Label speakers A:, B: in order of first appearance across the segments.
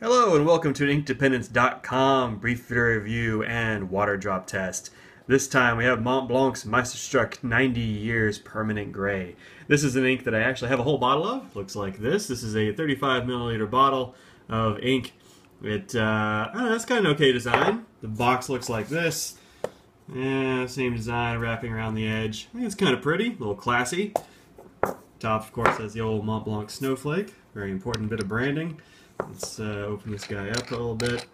A: Hello and welcome to InkDependence.com brief review and water drop test. This time we have Montblanc's Meisterstruck 90 Years Permanent Gray. This is an ink that I actually have a whole bottle of. Looks like this. This is a 35 milliliter bottle of ink. It's kind of an okay design. The box looks like this. Same design wrapping around the edge. I think it's kind of pretty, a little classy. Top, of course, has the old Montblanc snowflake. Very important bit of branding. Let's open this guy up a little bit.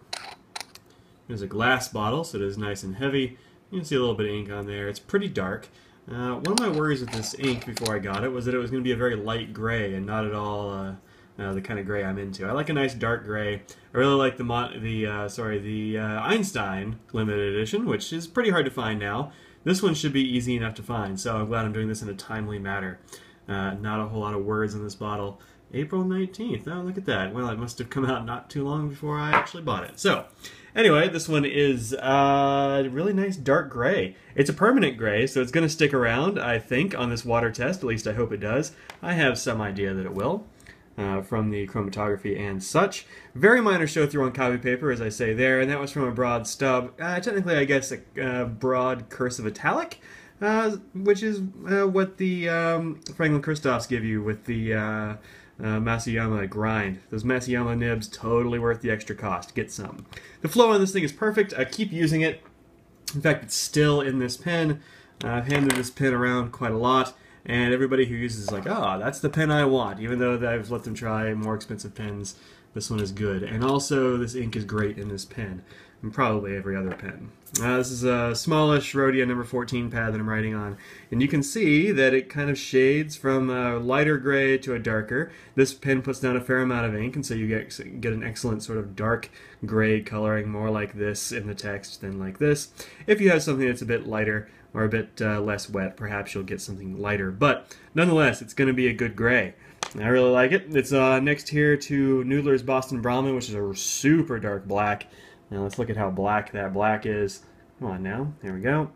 A: There's a glass bottle, so it is nice and heavy. You can see a little bit of ink on there. It's pretty dark. One of my worries with this ink before I got it was that it was going to be a very light gray and not at all the kind of gray I'm into. I like a nice dark gray. I really like the Einstein limited edition, which is pretty hard to find now. This one should be easy enough to find, so I'm glad I'm doing this in a timely manner. Not a whole lot of words in this bottle. April 19th. Oh, look at that. Well, it must have come out not too long before I actually bought it. So, anyway, this one is really nice dark gray. It's a permanent gray, so it's going to stick around, I think, on this water test. At least I hope it does. I have some idea that it will, from the chromatography and such. Very minor show-through on copy paper, as I say there, and that was from a broad stub. Technically, I guess, a broad cursive italic, which is what the Franklin-Christophs give you with the Masuyama grind. Those Masuyama nibs, totally worth the extra cost. Get some. The flow on this thing is perfect. I keep using it. In fact, it's still in this pen. I've handed this pen around quite a lot, and everybody who uses it is like, oh, that's the pen I want. Even though I've let them try more expensive pens, this one is good. And also, this ink is great in this pen, and probably every other pen. This is a smallish Rhodia number 14 pad that I'm writing on, and you can see that it kind of shades from a lighter gray to a darker. This pen puts down a fair amount of ink, and so you get an excellent sort of dark gray coloring, more like this in the text than like this. If you have something that's a bit lighter or a bit less wet, perhaps you'll get something lighter, but nonetheless, it's going to be a good gray. I really like it. It's next here to Noodlers Boston Brahmin, which is a super dark black. Now let's look at how black that black is. Come on now, there we go.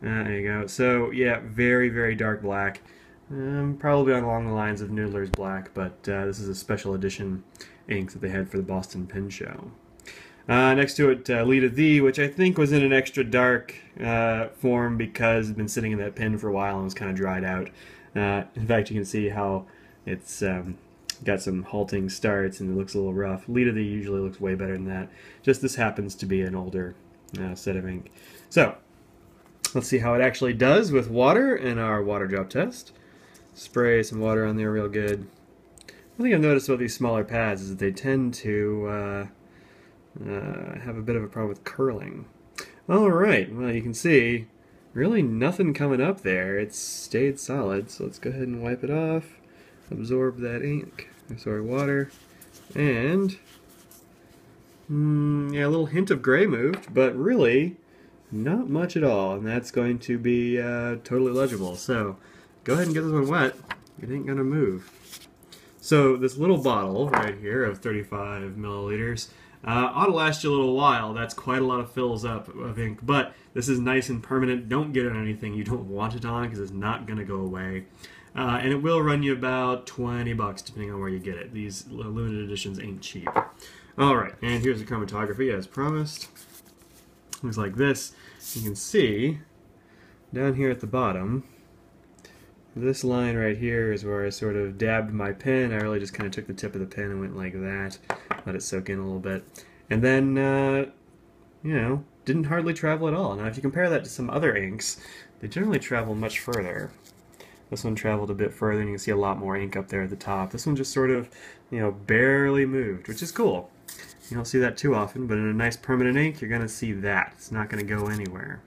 A: There you go. So yeah, very, very dark black. Probably along the lines of Noodler's black, but this is a special edition ink that they had for the Boston Pen Show. Next to it, Lita Thee, which I think was in an extra dark form because it's been sitting in that pen for a while and was kind of dried out. In fact, you can see how it's got some halting starts and it looks a little rough. Lita Thee usually looks way better than that. Just this happens to be an older set of ink. So, let's see how it actually does with water in our water drop test. Spray some water on there real good. One thing I've noticed about these smaller pads is that they tend to have a bit of a problem with curling. Alright, well you can see really nothing coming up there. It's stayed solid, so let's go ahead and wipe it off. Absorb that ink, water, and yeah, a little hint of gray moved, but really not much at all, and that's going to be totally legible. So go ahead and get this one wet. It ain't gonna move. So this little bottle right here of 35 milliliters ought to last you a little while. That's quite a lot of fills up of ink, but this is nice and permanent. Don't get it on anything you don't want it on because it's not gonna go away. And it will run you about 20 bucks depending on where you get it. These limited editions ain't cheap. Alright, and here's the chromatography as promised. Looks like this. You can see down here at the bottom, this line right here is where I sort of dabbed my pen. I really just kind of took the tip of the pen and went like that. Let it soak in a little bit. And then, you know, didn't hardly travel at all. Now if you compare that to some other inks, they generally travel much further. This one traveled a bit further, and you can see a lot more ink up there at the top. This one just sort of, you know, barely moved, which is cool. You don't see that too often, but in a nice permanent ink, you're going to see that. It's not going to go anywhere.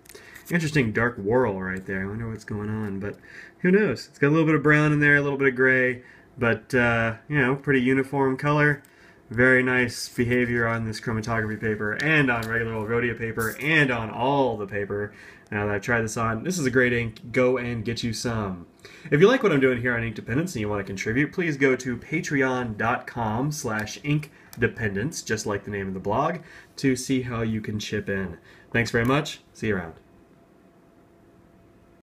A: Interesting dark whorl right there. I wonder what's going on, but who knows? It's got a little bit of brown in there, a little bit of gray, but, you know, pretty uniform color. Very nice behavior on this chromatography paper and on regular old Rhodia paper and on all the paper that I've tried this on. This is a great ink. Go and get you some. If you like what I'm doing here on Ink Dependence and you want to contribute, please go to patreon.com/inkdependence, just like the name of the blog, to see how you can chip in. Thanks very much. See you around.